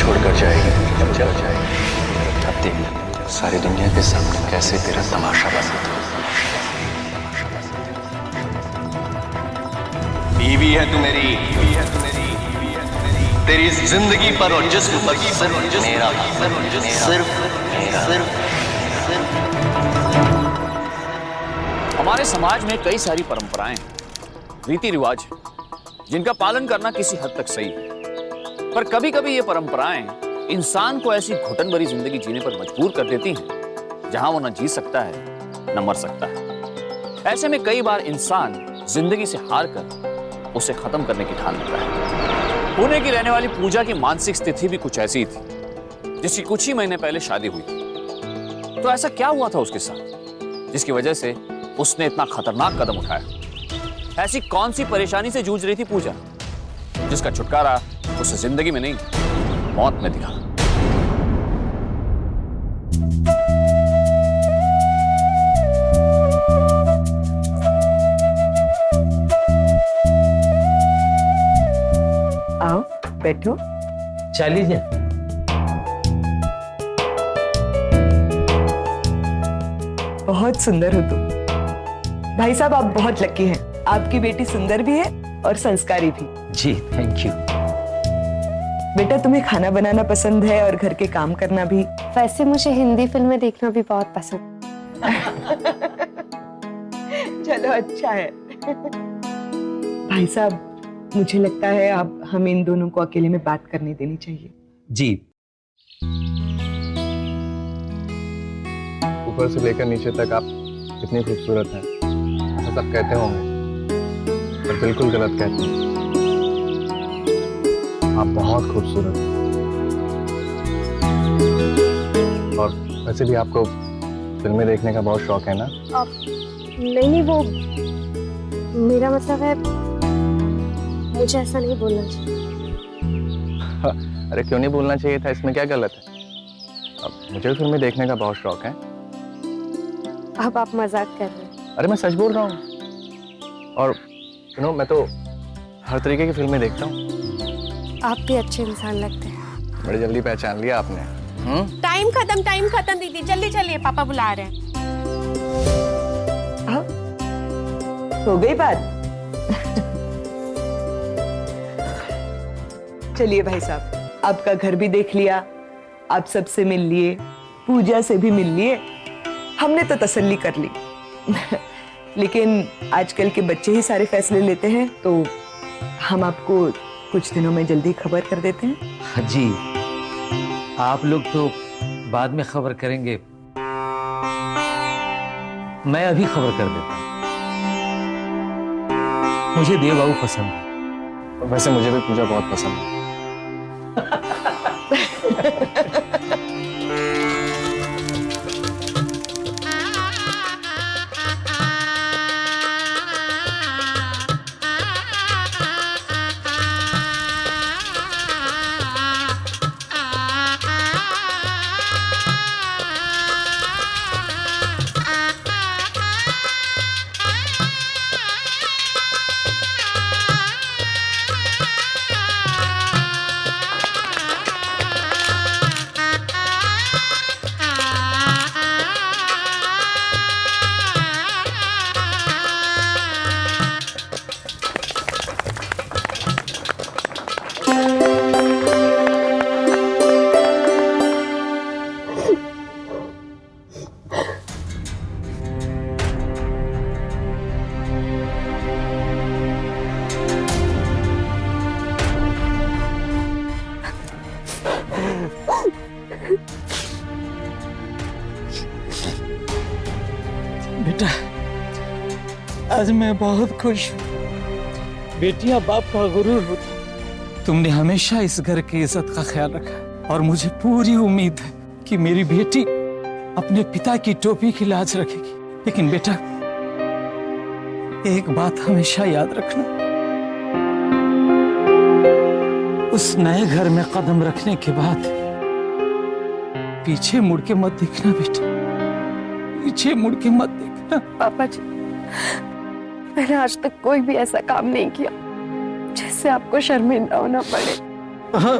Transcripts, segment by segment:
छोड़कर जाएगी, अब चल जाएगी। अब देख सारी दुनिया के सामने कैसे तेरा तमाशा बन गया। बीवी है तू मेरी, तेरी जिंदगी पर और जिस्म पर सिर्फ मेरा, सिर्फ मेरा। हमारे समाज में कई सारी परंपराएं, रीति रिवाज हैं, जिनका पालन करना किसी हद तक सही है, पर कभी कभी ये परंपराएं इंसान को ऐसी घुटन भरी जिंदगी जीने पर मजबूर कर देती हैं जहां वो न जी सकता है न मर सकता है। ऐसे में कई बार इंसान जिंदगी से हार कर उसे खत्म करने की ठान लेता है। पुणे की रहने वाली पूजा की मानसिक स्थिति भी कुछ ऐसी थी, जिसकी कुछ ही महीने पहले शादी हुई थी। तो ऐसा क्या हुआ था उसके साथ जिसकी वजह से उसने इतना खतरनाक कदम उठाया? ऐसी कौन सी परेशानी से जूझ रही थी पूजा, जिसका छुटकारा उसे जिंदगी में नहीं मौत में दिखा? आओ बैठो। चलिए। बहुत सुंदर हो तुम। भाई साहब आप बहुत लकी हैं, आपकी बेटी सुंदर भी है और संस्कारी भी। जी थैंक यू। बेटा तुम्हें खाना बनाना पसंद है और घर के काम करना भी। वैसे मुझे हिंदी फिल्में देखना भी बहुत पसंद। चलो अच्छा है। भाई साहब मुझे लगता है अब हम इन दोनों को अकेले में बात करने देनी चाहिए। जी। ऊपर से लेकर नीचे तक आप कितनी खूबसूरत हैं, ऐसा सब कहते होंगे, पर बिल्कुल गलत कहते हैं। आप बहुत खूबसूरत हैं। और वैसे भी आपको फिल्में देखने का बहुत शौक है ना? नहीं वो मेरा मतलब है, मुझे ऐसा नहीं बोलना चाहिए। अरे क्यों नहीं बोलना चाहिए था, इसमें क्या गलत है? अब मुझे फिल्में देखने का बहुत शौक है। अब आप मजाक कर रहे हैं। अरे मैं सच बोल रहा हूँ। और मैं तो हर तरीके की फिल्में देखता हूँ। आप भी अच्छे इंसान लगते हैं। बड़ी जल्दी पहचान लिया आपने। टाइम खत्म दीदी, जल्दी चलिए, पापा बुला रहे हैं। हो गई बात। चलिए भाई साहब, आपका घर भी देख लिया, आप सबसे मिल लिए, पूजा से भी मिल लिए, हमने तो तसल्ली कर ली। लेकिन आजकल के बच्चे ही सारे फैसले लेते हैं, तो हम आपको कुछ दिनों में जल्दी खबर कर देते हैं। जी आप लोग तो बाद में खबर करेंगे, मैं अभी खबर कर देता हूँ। मुझे देवबाबू पसंद है। वैसे मुझे भी पूजा बहुत पसंद है। बेटा आज मैं बहुत खुश हूँ। बेटियां बाप का गुरूर होती। तुमने हमेशा इस घर की इज्जत का ख्याल रखा और मुझे पूरी उम्मीद है कि मेरी बेटी अपने पिता की टोपी की लाज रखेगी। लेकिन बेटा एक बात हमेशा याद रखना, उस नए घर में कदम रखने के बाद पीछे मुड़ के मत देखना बेटा, पीछे मुड़ के मत देखना। पापा जी मैंने आज तक कोई भी ऐसा काम नहीं किया जिससे आपको शर्मिंदा होना पड़े। हाँ,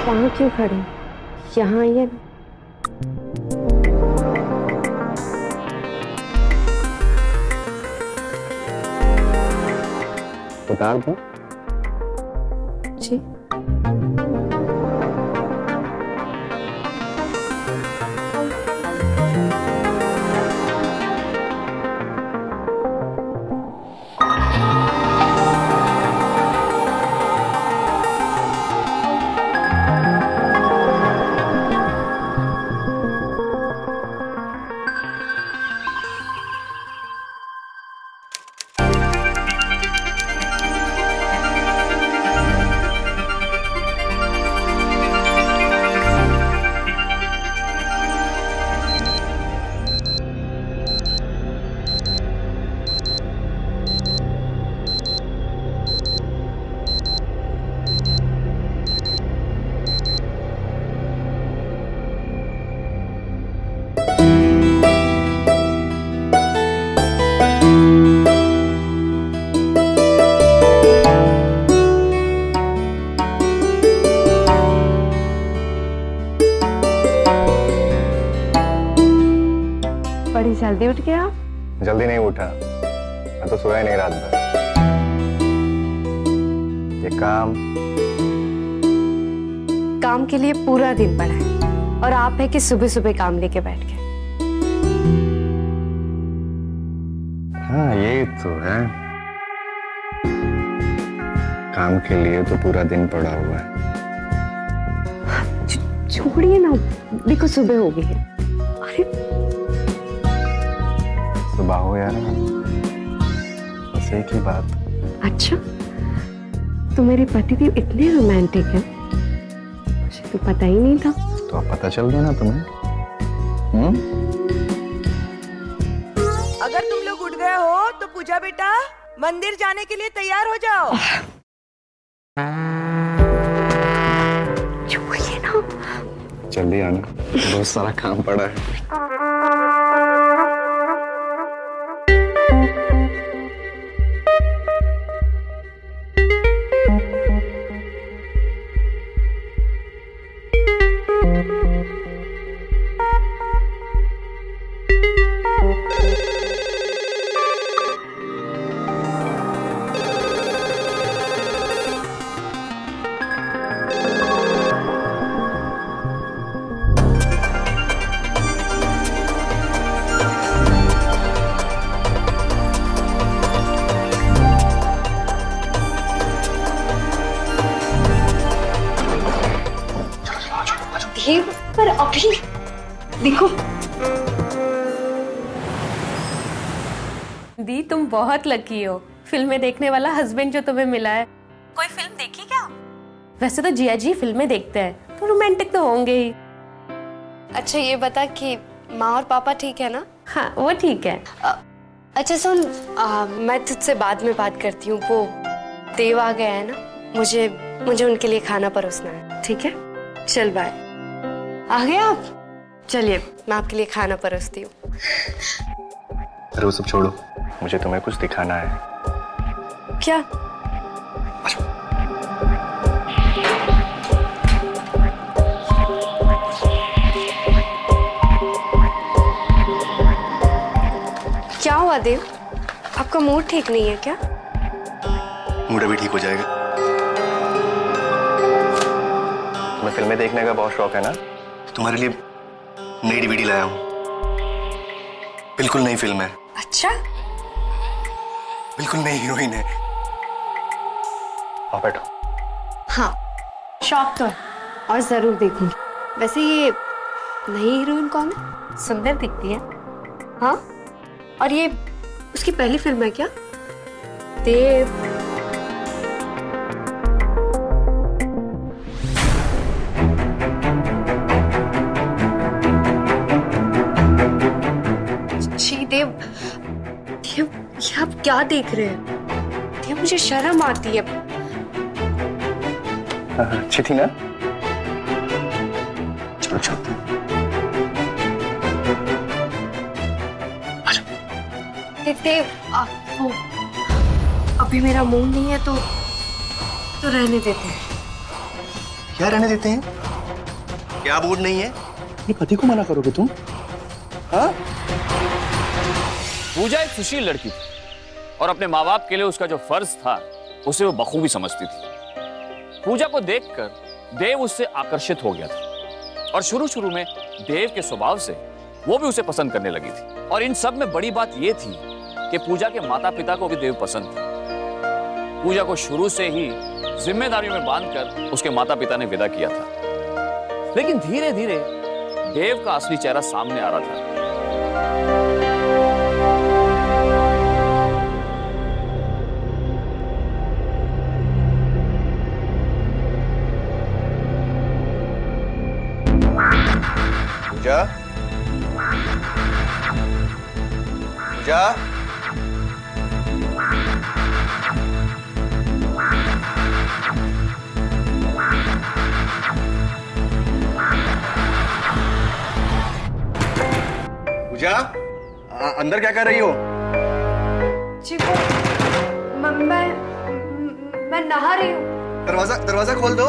वहाँ क्यों खड़े? यहाँ आइए। उतार दो। जी। बड़ी जल्दी उठ गया आप? जल्दी नहीं उठा, मैं तो सोया ही नहीं रात भर। ये काम के लिए पूरा दिन पड़ा है और आप है कि सुबह सुबह काम लेके बैठ गए। हाँ ये तो है, काम के लिए तो पूरा दिन पड़ा हुआ है। छोड़िए ना, देखो सुबह हो गई है। अरे सुबह हो यार, बस एक ही बात। अच्छा, तो मेरे पतिदेव इतने रोमांटिक हैं, मुझे तो पता ही नहीं था। तो अब पता चल गया ना तुम्हें। अगर तुम लोग उठ गए हो तो पूजा बेटा मंदिर जाने के लिए तैयार हो जाओ। छोड़िए ना। जल्दी आना, बहुत सारा काम पड़ा है। पर अभी देखो दी, तुम बहुत लकी हो, फिल्में देखने वाला हस्बैंड जो तुम्हें मिला है। कोई फिल्म देखी क्या? वैसे तो जिया जी फिल्में देखते हैं तो रोमांटिक तो होंगे ही। अच्छा ये बता कि माँ और पापा ठीक है ना? हाँ वो ठीक है। अच्छा सुन, मैं तुझसे बाद में बात करती हूँ। वो देव आ गया है ना, मुझे उनके लिए खाना परोसना है। ठीक है, चल बाय। आ गए आप? चलिए मैं आपके लिए खाना परोसती हूँ। अरे वो सब छोड़ो, मुझे तुम्हें कुछ दिखाना है। क्या? क्या हुआ देव, आपका मूड ठीक नहीं है क्या? मूड अभी ठीक हो जाएगा। तुम्हें फिल्में देखने का बहुत शौक है ना? तुम्हारे लिए नई डीवीडी लाया हूँ, बिल्कुल नई फिल्म है। अच्छा, बिल्कुल नई हीरोइन है। आओ बैठो। हाँ शौक तो है और जरूर देखूंगी। वैसे ये नई हीरोइन कौन है? सुंदर दिखती है। हाँ, और ये उसकी पहली फिल्म है क्या? देव। जी देव, देव ये आप क्या देख रहे हैं? देव मुझे शर्म आती है। अच्छी थी ना? चलो चलो। देव वो अभी मेरा मूड नहीं है तो रहने देते हैं। क्या रहने देते हैं? क्या मूड नहीं है? अपने पति को मना करोगे तुम? हाँ? पूजा एक सुशील लड़की थी और अपने माँ बाप के लिए उसका जो फर्ज था उसे वो बखूबी समझती थी। पूजा को देखकर देव उससे आकर्षित हो गया था और शुरू में देव के स्वभाव से वो भी उसे पसंद करने लगी थी। और इन सब में बड़ी बात यह थी कि पूजा के माता पिता को भी देव पसंद था। पूजा को शुरू से ही जिम्मेदारियों में बांधकर उसके माता पिता ने विदा किया था। लेकिन धीरे धीरे देव का असली चेहरा सामने आ रहा था। पूजा, पूजा, पूजा, अंदर क्या कर रही हो? जी मैं नहा रही हूँ। दरवाजा दरवाजा खोल दो।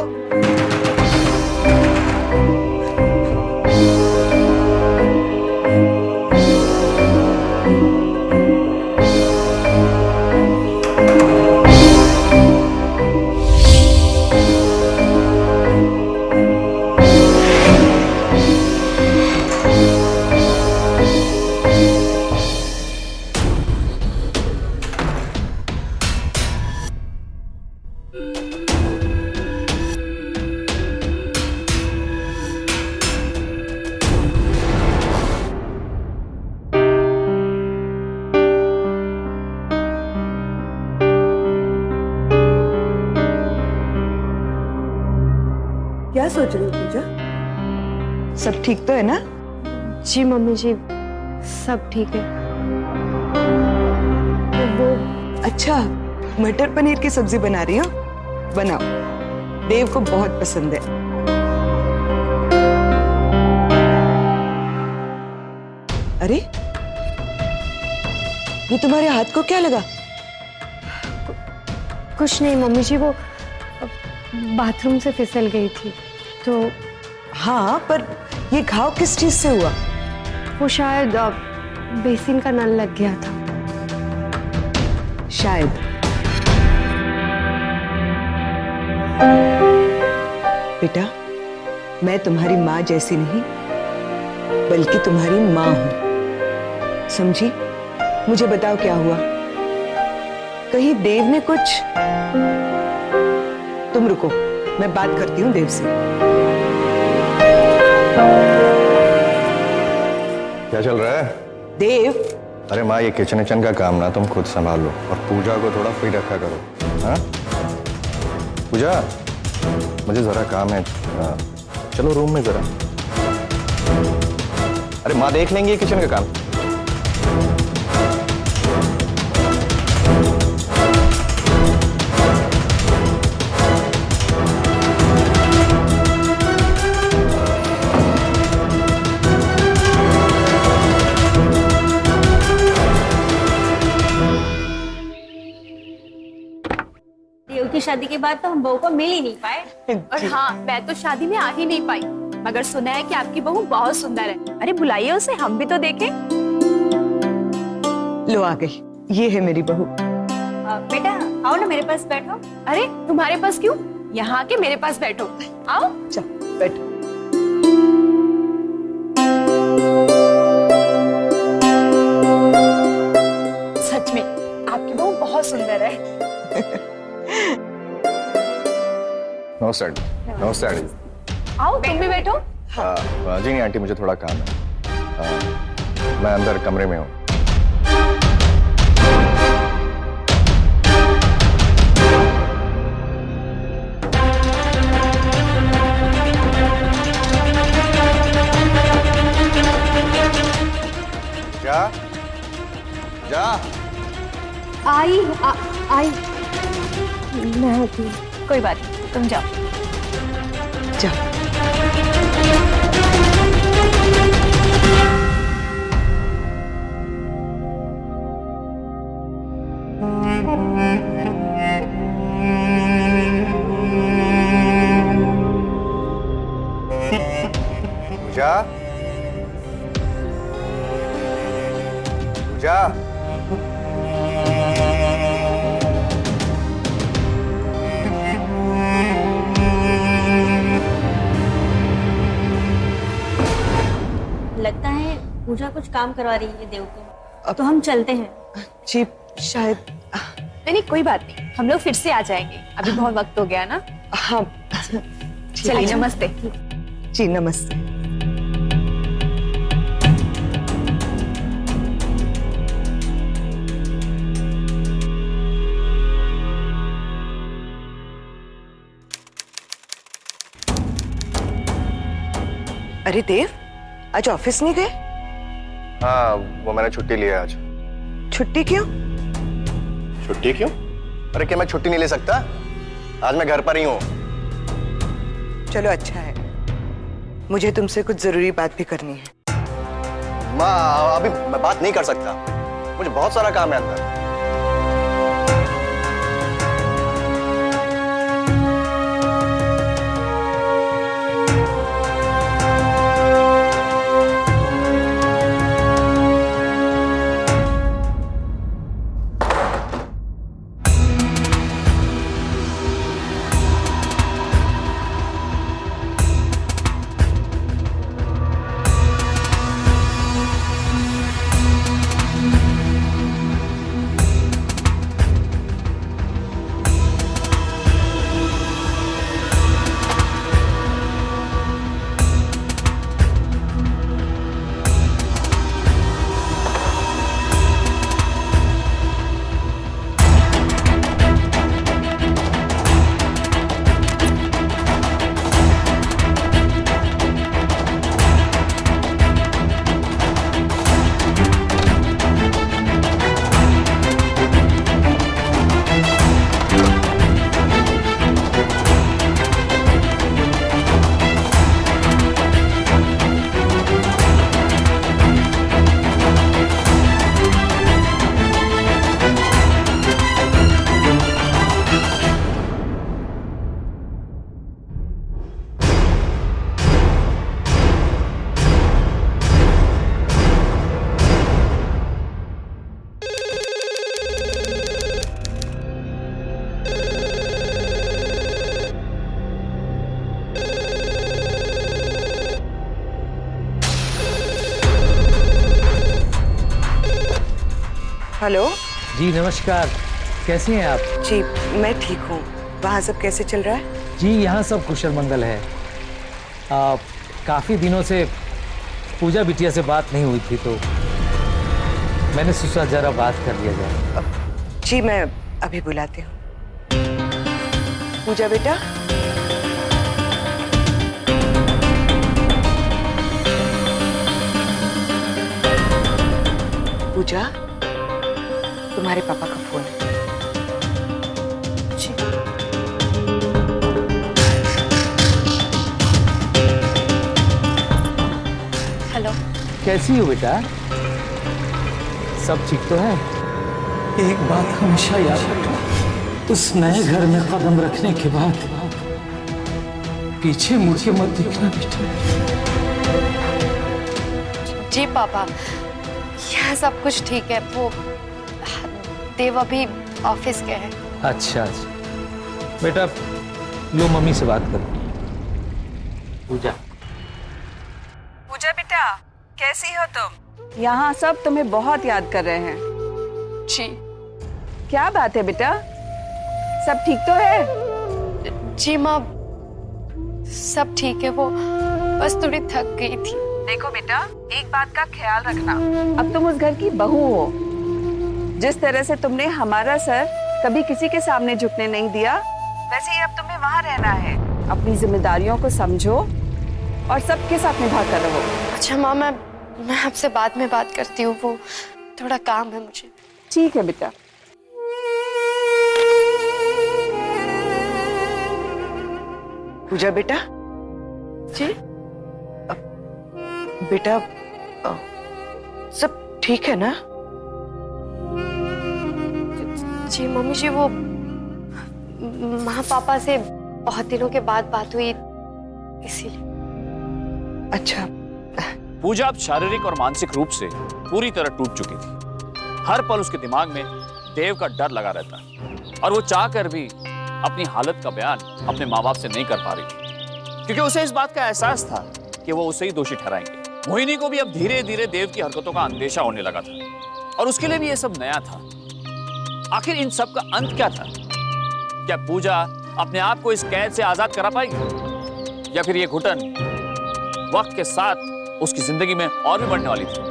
क्या सोच रही हो पूजा? सब ठीक तो है ना? जी मम्मी जी, सब ठीक है। वो अच्छा, मटर पनीर की सब्जी बना रही हो? बनाओ, देव को बहुत पसंद है। अरे, ये तुम्हारे हाथ को क्या लगा? कुछ नहीं मम्मी जी, वो बाथरूम से फिसल गई थी तो। हाँ, पर ये घाव किस चीज से हुआ? वो शायद बेसिन का नल लग गया था। शायद। बेटा, मैं तुम्हारी माँ जैसी नहीं, बल्कि तुम्हारी माँ हूं, समझी? मुझे बताओ क्या हुआ? कहीं देव ने कुछ? तुम रुको, मैं बात करती हूँ देव से। क्या चल रहा है? देव, अरे माँ, ये किचन विचन का काम ना तुम खुद संभाल लो और पूजा को थोड़ा फ्री रखा करो। हाँ पूजा, मुझे जरा काम है। चलो रूम में जरा। अरे माँ देख लेंगे किचन का काम। देव की शादी के बाद तो हम बहू को मिल ही नहीं पाए। और हाँ, मैं तो शादी में आ ही नहीं पाई, मगर सुना है कि आपकी बहू बहुत सुंदर है। अरे बुलाइए उसे, हम भी तो देखें। लो आ गई, ये है मेरी बहू। बेटा आओ ना मेरे पास बैठो। अरे तुम्हारे पास क्यों? यहाँ के मेरे पास बैठो। आओ। चल बैठ। सच में आपकी बहू बहुत सुंदर है। नमस्ते आंटी। नमस्ते आंटी। आओ तुम भी बैठो। जी नहीं आंटी, मुझे थोड़ा काम है। मैं अंदर कमरे में हूँ। जा जा। आई मैं होती हूँ। कोई बात नहीं, तुम जाओ। जा। पूजा, पूजा, लगता है पूजा कुछ काम करवा रही है देव को, तो हम चलते हैं। जी शायद। नहीं कोई बात नहीं, हम लोग फिर से आ जाएंगे, अभी बहुत वक्त हो गया ना। हाँ चलिए नमस्ते। जी नमस्ते। अरे देव, आज ऑफिस नहीं गए? हाँ वो मैंने छुट्टी लिया आज। छुट्टी क्यों? छुट्टी क्यों? अरे क्या मैं छुट्टी नहीं ले सकता? आज मैं घर पर ही हूँ। चलो अच्छा है, मुझे तुमसे कुछ जरूरी बात भी करनी है। माँ अभी मैं बात नहीं कर सकता, मुझे बहुत सारा काम है अंदर। हेलो जी नमस्कार, कैसी हैं आप? जी, मैं ठीक हूँ। वहाँ सब कैसे चल रहा है? जी यहाँ सब कुशल मंगल है। काफ़ी दिनों से पूजा बिटिया से बात नहीं हुई थी, तो मैंने सोचा जरा बात कर लिया जाए। जी मैं अभी बुलाती हूँ। पूजा बेटा, पूजा, तुम्हारे पापा का फोन है। जी। हेलो। कैसी हो बेटा? सब ठीक तो है? एक बात हमेशा याद रखना, उस नए घर में कदम रखने के बाद पीछे मुड़ के मत देखना बेटा। जी पापा, यह सब कुछ ठीक है। वो देव अभी ऑफिस गए हैं। अच्छा अच्छा बेटा, लो मम्मी से बात करो। पूजा। पूजा बेटा, कैसी हो तुम? यहाँ सब तुम्हें बहुत याद कर रहे हैं। जी। क्या बात है बेटा, सब ठीक तो है? जी माँ, सब ठीक है। वो बस थोड़ी थक गई थी। देखो बेटा, एक बात का ख्याल रखना, अब तुम उस घर की बहू हो। जिस तरह से तुमने हमारा सर कभी किसी के सामने झुकने नहीं दिया, वैसे ही अब तुम्हें वहाँ रहना है। अपनी जिम्मेदारियों को समझो और सबके साथ निभा कर रहो। अच्छा माँ, मैं आपसे बाद में बात करती हूँ, वो थोड़ा काम है मुझे। ठीक है बेटा। पूजा बेटा। जी। बेटा, सब ठीक है ना? जी मम्मी जी, वो माँ पापा से बहुत दिनों के बाद बात हुई, इसीलिए। अच्छा, पूजा अब शारीरिक और मानसिक रूप से पूरी तरह टूट चुकी थी। हर पल उसके दिमाग में देव का डर लगा रहता और वो चाह कर भी अपनी हालत का बयान अपने माँ बाप से नहीं कर पा रही थी, क्योंकि उसे इस बात का एहसास था कि वो उसे ही दोषी ठहराएंगे। मोहिनी को भी अब धीरे धीरे देव की हरकतों का अंदेशा होने लगा था और उसके लिए भी ये सब नया था। आखिर इन सब का अंत क्या था? क्या पूजा अपने आप को इस कैद से आजाद करा पाएगी, या फिर ये घुटन वक्त के साथ उसकी जिंदगी में और भी बढ़ने वाली थी?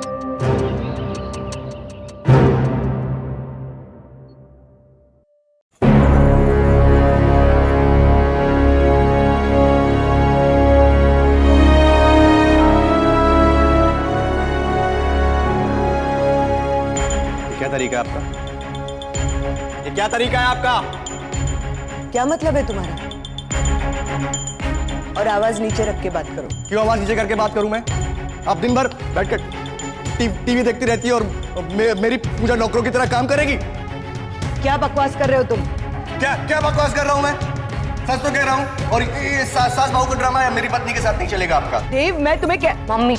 क्या तरीका है आपका? ये क्या तरीका है आपका? क्या मतलब है तुम्हारा? और आवाज नीचे रख के बात करो। क्यों आवाज नीचे करके बात करूं मैं? आप दिन भर बैठकर टीवी देखती रहती है और मेरी पूजा नौकरों की तरह काम करेगी? क्या बकवास कर रहे हो तुम? क्या बकवास कर रहा हूं मैं? सच तो कह रहा हूं। और ये सास बहू का ड्रामा है, मेरी पत्नी के साथ नहीं चलेगा आपका। देव, मैं तुम्हें क्या? मम्मी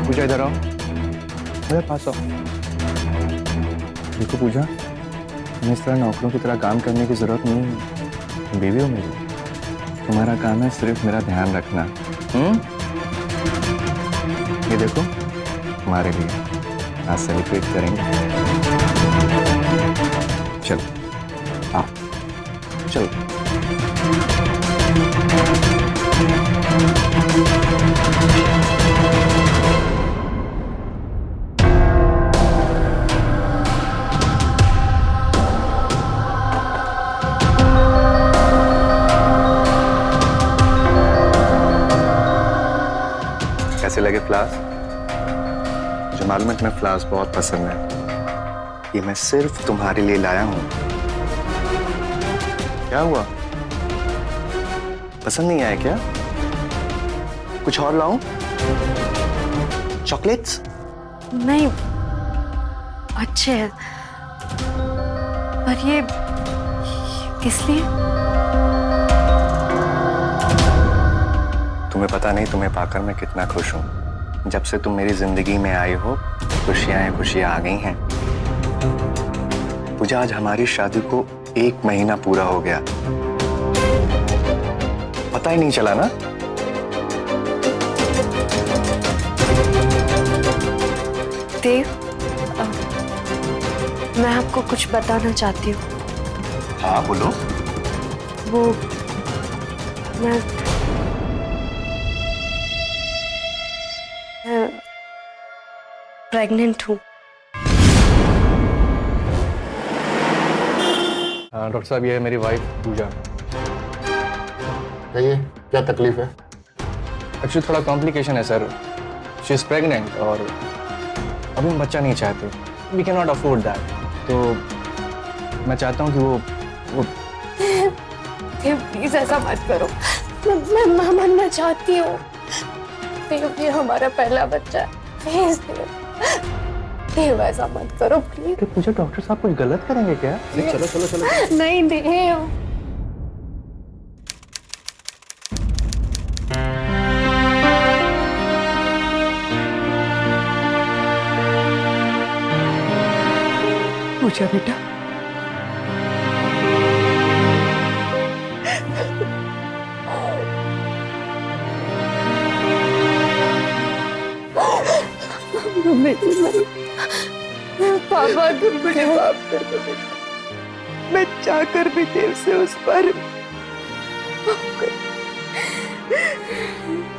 पूजा इधर आओ, मेरे पास आओ। देखो पूजा, तुम्हें इस तरह नौकरों की तरह काम करने की जरूरत नहीं है। बीवी हो मेरी, तुम्हारा काम है सिर्फ मेरा ध्यान रखना। ये देखो तुम्हारे लिए, आज सेलिब्रेट करेंगे। चलो आओ, चलो। कैसे लगे फ्लावर्स? मुझे मालूम है तुम्हें फ्लावर्स बहुत पसंद है। ये मैं सिर्फ तुम्हारे लिए लाया हूं। क्या हुआ? पसंद नहीं आया क्या? कुछ और लाऊं? चॉकलेट्स? नहीं, अच्छे हैं, पर ये किस लिए? तुम्हें पता नहीं तुम्हें पाकर मैं कितना खुश हूं। जब से तुम मेरी जिंदगी में आई हो, खुशियां आ गई हैं। पूजा, आज हमारी शादी को 1 महीना पूरा हो गया। पता ही नहीं चला ना? देव, मैं आपको कुछ बताना चाहती हूँ। हाँ बोलो। वो मैं प्रेग्नेंट हूँ। डॉक्टर साहब, ये है मेरी वाइफ पूजा। कहिए, क्या तकलीफ है? एक्चुअली थोड़ा कॉम्प्लिकेशन है सर। शी इज प्रेग्नेंट और अभी हम बच्चा नहीं चाहते। We can not afford that. तो मैं चाहता हूँ कि वो प्लीज ऐसा मत करो। मैं मां बनना चाहती हूँ। ये हमारा पहला बच्चा है। प्लीज देव, ऐसा मत करो प्लीज। कि पूजा, डॉक्टर साहब कुछ गलत करेंगे क्या? चलो चलो चलो। नहीं देव। पूजा बेटा, पापा तुम मुझे माफ कर दो बेटा। मैं चाहकर भी देव से उस पर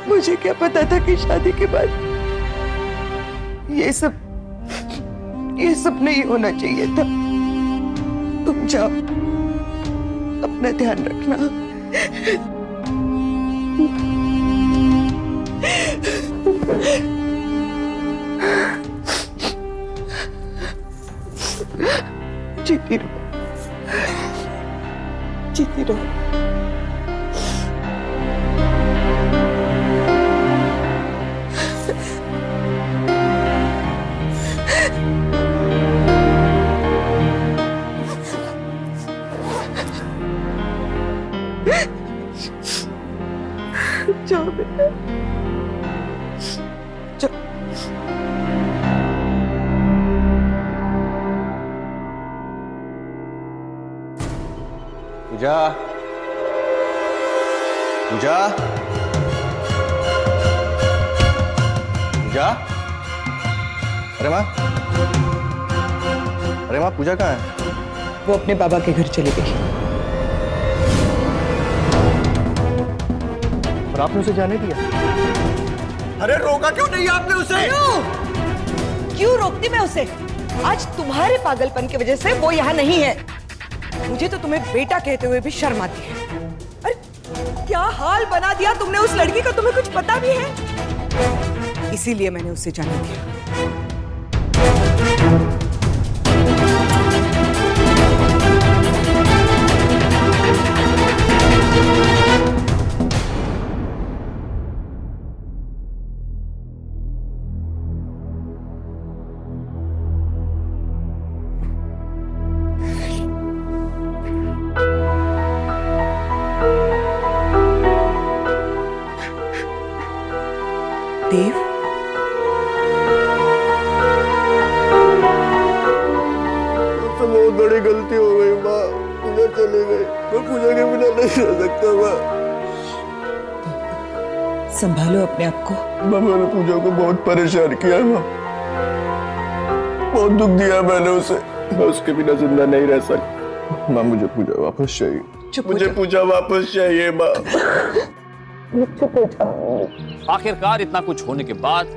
मुझे क्या पता था कि शादी के बाद ये सब नहीं होना चाहिए था। तुम जाओ, अपना ध्यान रखना। जीती रहो, जीती रहो। जाओ बेटा, जाओ। पूजा, पूजा, पूजा, अरे माँ, अरे माँ, पूजा कहाँ है? वो अपने बाबा के घर चली गई। और आपने उसे जाने दिया? अरे रोका क्यों नहीं आपने उसे? क्यों रोकती मैं उसे? आज तुम्हारे पागलपन की वजह से वो यहाँ नहीं है। मुझे तो तुम्हें बेटा कहते हुए भी शर्म आती है। अरे क्या हाल बना दिया तुमने उस लड़की का, तुम्हें कुछ पता भी है? इसीलिए मैंने उसे जाने दिया। देव, मुझसे बहुत बड़ी गलती हो गई माँ, पूजा चली गई, मैं पूजा के बिना नहीं रह सकता माँ। संभालो अपने आप को। माँ मैंने पूजा को बहुत परेशान किया माँ, बहुत दुख दिया मैंने उसे, मैं उसके बिना जिंदा नहीं रह सकता। माँ मुझे पूजा वापस चाहिए, मुझे पूजा वापस चाहिए माँ। आखिरकार इतना कुछ होने के बाद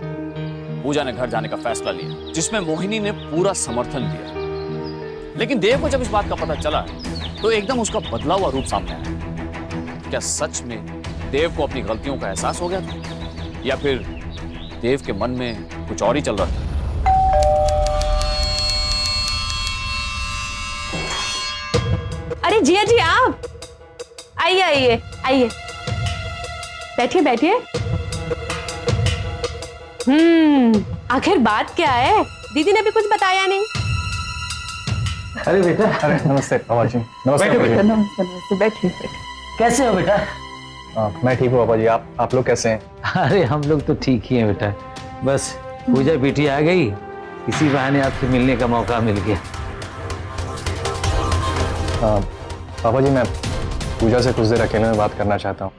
पूजा ने घर जाने का फैसला लिया, जिसमें मोहिनी ने पूरा समर्थन दिया। लेकिन देव को जब इस बात का पता चला तो एकदम उसका बदला हुआ रूप सामने आया। क्या सच में देव को अपनी गलतियों का एहसास हो गया था, या फिर देव के मन में कुछ और ही चल रहा था? अरे जिया जी, आप आइए आइए आइए, बैठिए बैठिए। आखिर बात क्या है? दीदी ने भी कुछ बताया नहीं। अरे बेटा, अरे नमस्ते पापा जी। नमस्ते बैठो पापा जी। बेटा, नमस्ते, बैठिए। कैसे हो बेटा? मैं ठीक हूँ पापा जी, आप लोग कैसे हैं? अरे हम लोग तो ठीक ही हैं बेटा, बस पूजा बेटी आ गई, इसी बहाने आपसे मिलने का मौका मिल गया। पापा जी मैं पूजा से कुछ देर अकेले में बात करना चाहता हूँ।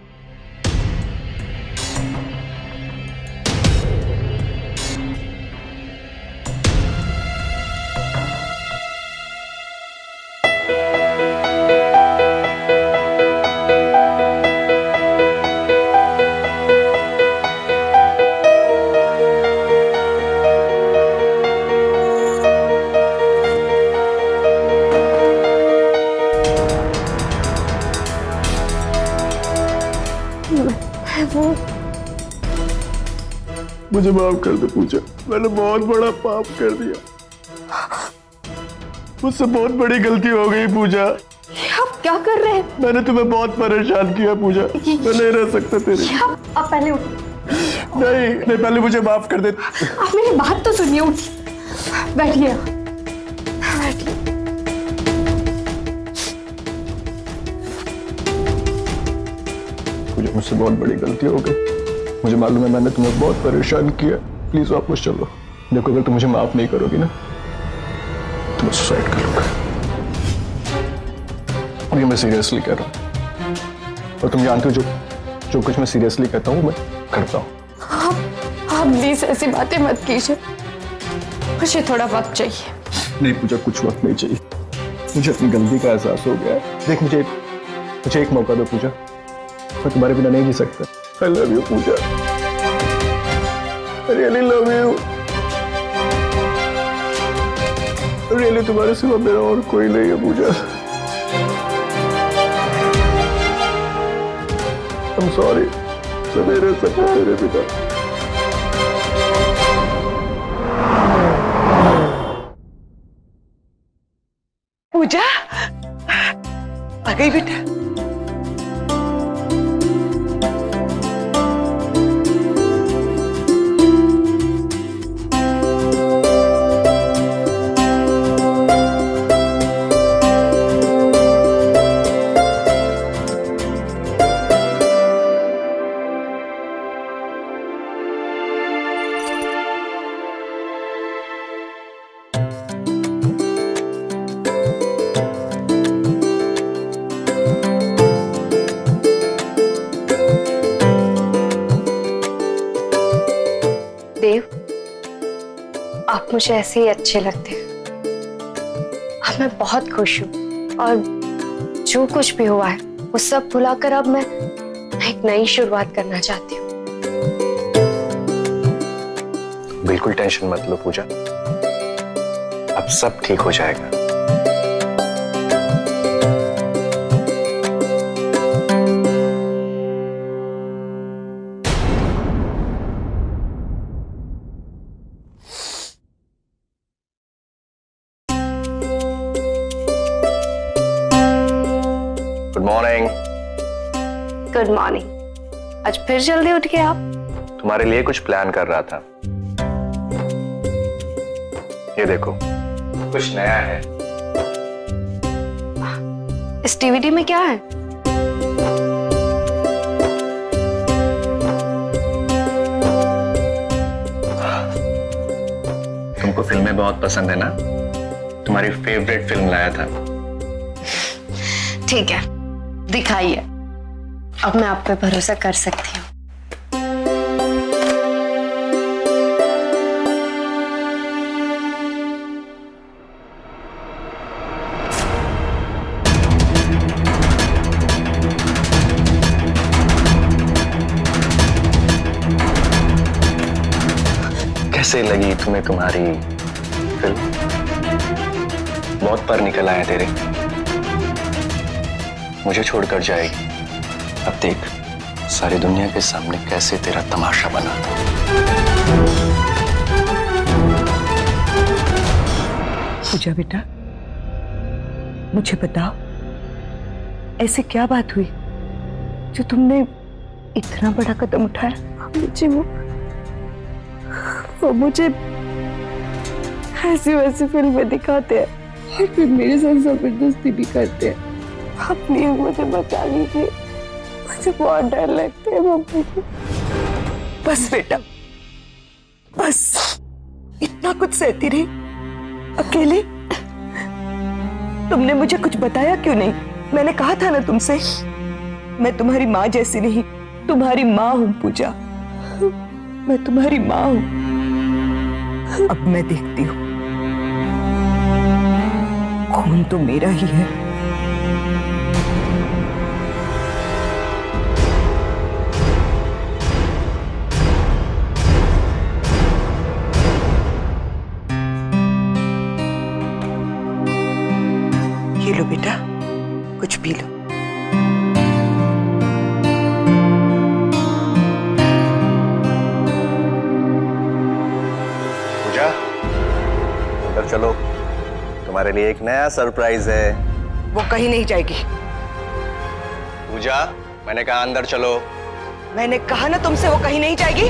मुझे माफ कर दे पूजा, मैंने बहुत बड़ा पाप कर दिया, मुझसे बहुत बड़ी गलती हो गई पूजा। आप क्या कर रहे हैं? मैंने तुम्हें बहुत परेशान किया पूजा, मैं नहीं रह सकता तेरे। आप पहले उठ, नहीं नहीं, पहले मुझे माफ कर दे। आप मेरी बात तो सुनिए। उठ, बैठिए बैठिए। पूजा मुझसे बहुत बड़ी गलती हो गई, मुझे मालूम है मैंने तुम्हें बहुत परेशान किया, प्लीज वापस चलो। देखो अगर तुम मुझे माफ नहीं करोगी ना तो मैं सुसाइड करूंगा, और ये मैं सीरियसली कह रहा हूँ, और तुम जानते हो जो कुछ मैं सीरियसली कहता हूँ मैं करता हूँ। आप प्लीज ऐसी बातें मत कीजिए, मुझे थोड़ा वक्त चाहिए। नहीं पूजा, कुछ वक्त नहीं चाहिए, मुझे अपनी गलती का एहसास हो गया है। देख मुझे एक मौका दो पूजा, मैं तुम्हारे बिना नहीं जी सकता। I love you Puja, I really love you, really तुम्हारे सिवा मेरा और कोई नहीं है पूजा। I'm sorry, मैं नहीं रह सकता तेरे बिना। पूजा आ गई बेटा। देव, आप मुझे ऐसे ही अच्छे लगते हैं। अब मैं बहुत खुश हूँ और जो कुछ भी हुआ है वो सब भुलाकर अब मैं एक नई शुरुआत करना चाहती हूँ। बिल्कुल टेंशन मत लो पूजा, अब सब ठीक हो जाएगा। Good morning. Good morning. आज फिर जल्दी उठ गए आप? तुम्हारे लिए कुछ प्लान कर रहा था। ये देखो, कुछ नया है। इस डीवीडी में क्या है? तुमको फिल्में बहुत पसंद है ना? तुम्हारी फेवरेट फिल्म लाया था। ठीक है, दिखाइए। अब मैं आप पे भरोसा कर सकती हूँ। कैसे लगी तुम्हें तुम्हारी फिल्म? बहुत पर निकल आया तेरे, मुझे छोड़कर जाएगी। अब देख सारी दुनिया के सामने कैसे तेरा तमाशा बनाता हूं। पूजा बेटा, मुझे बताओ ऐसे क्या बात हुई जो तुमने इतना बड़ा कदम उठाया? मुझे वो मुझे ऐसी वैसी फिल्में दिखाते हैं और फिर मेरे साथ जबरदस्ती भी करते हैं। आप प्लीज मुझे बचा लीजिए, मुझे बहुत डर लगता है मम्मी को। बस बेटा बस, इतना कुछ सहती रही अकेले? तुमने मुझे कुछ बताया क्यों नहीं? मैंने कहा था ना तुमसे, मैं तुम्हारी माँ जैसी नहीं, तुम्हारी माँ हूँ पूजा, मैं तुम्हारी माँ हूँ। अब मैं देखती हूँ, खून तो मेरा ही है। ये लो बेटा, कुछ पी लो। पूजा, अंदर चलो, तुम्हारे लिए एक नया सरप्राइज है। वो कहीं नहीं जाएगी। पूजा, मैंने कहा अंदर चलो। मैंने कहा ना तुमसे, वो कहीं नहीं जाएगी।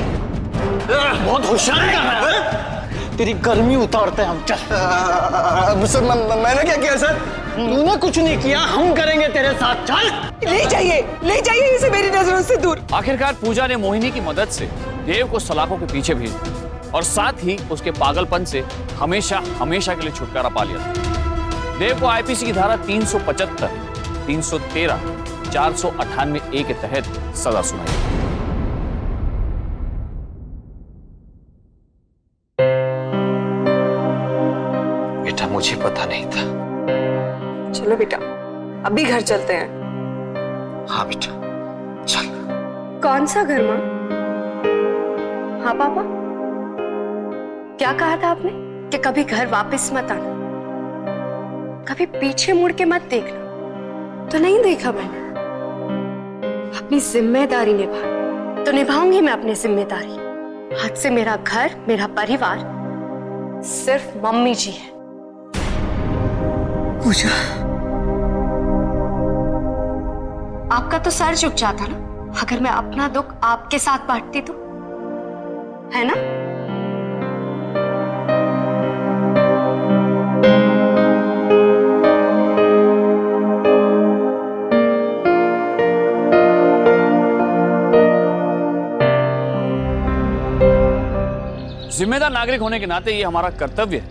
बहुत होशियार है, तेरी गर्मी उतारते हैं हम। चल। सर, मैंने क्या किया सर? तूने कुछ नहीं किया, हम करेंगे तेरे साथ। चल। ले जाइए इसे मेरी नजरों से दूर। आखिरकार पूजा ने मोहिनी की मदद से देव को सलाखों के पीछे भेज दिया और साथ ही उसके पागलपन से हमेशा हमेशा के लिए छुटकारा पा लिया। देव को आईपीसी की धारा 375, 313, 498A के तहत सजा सुनाई। बेटा, मुझे पता नहीं था। चलो बेटा, अभी घर चलते हैं। हाँ बेटा, चल। कौन सा घर माँ? हाँ पापा, क्या कहा था आपने कि कभी घर वापस मत आना, कभी पीछे मुड़ के मत देखना? तो नहीं देखा मैंने। अपनी जिम्मेदारी निभा तो निभाऊंगी मैं अपनी जिम्मेदारी। आज से मेरा घर, मेरा परिवार सिर्फ मम्मी जी है। पूजा, आपका तो सर झुक जाता ना अगर मैं अपना दुख आपके साथ बांटती तो, है ना? जिम्मेदार नागरिक होने के नाते ये हमारा कर्तव्य है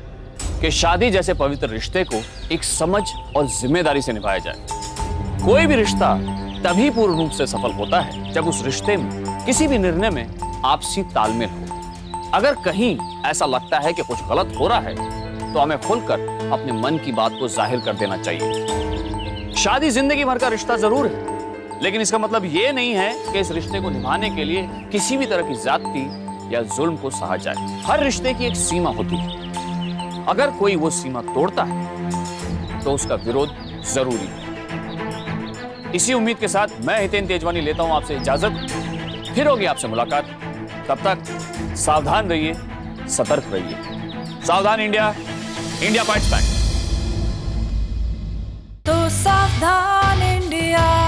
कि शादी जैसे पवित्र रिश्ते को एक समझ और जिम्मेदारी से निभाया जाए। कोई भी रिश्ता तभी पूर्ण रूप से सफल होता है जब उस रिश्ते में किसी भी निर्णय में आपसी तालमेल हो। अगर कहीं ऐसा लगता है कि कुछ गलत हो रहा है तो हमें खुलकर अपने मन की बात को जाहिर कर देना चाहिए। शादी जिंदगी भर का रिश्ता जरूर है, लेकिन इसका मतलब ये नहीं है कि इस रिश्ते को निभाने के लिए किसी भी तरह की ज्यादती या जुल्म को सहा जाए। हर रिश्ते की एक सीमा होती है, अगर कोई वो सीमा तोड़ता है तो उसका विरोध जरूरी है। इसी उम्मीद के साथ मैं हितेन तेजवानी लेता हूं आपसे इजाजत। फिर होगी आपसे मुलाकात, तब तक सावधान रहिए, सतर्क रहिए। सावधान इंडिया, इंडिया फाइट्स बैक। तो सावधान इंडिया।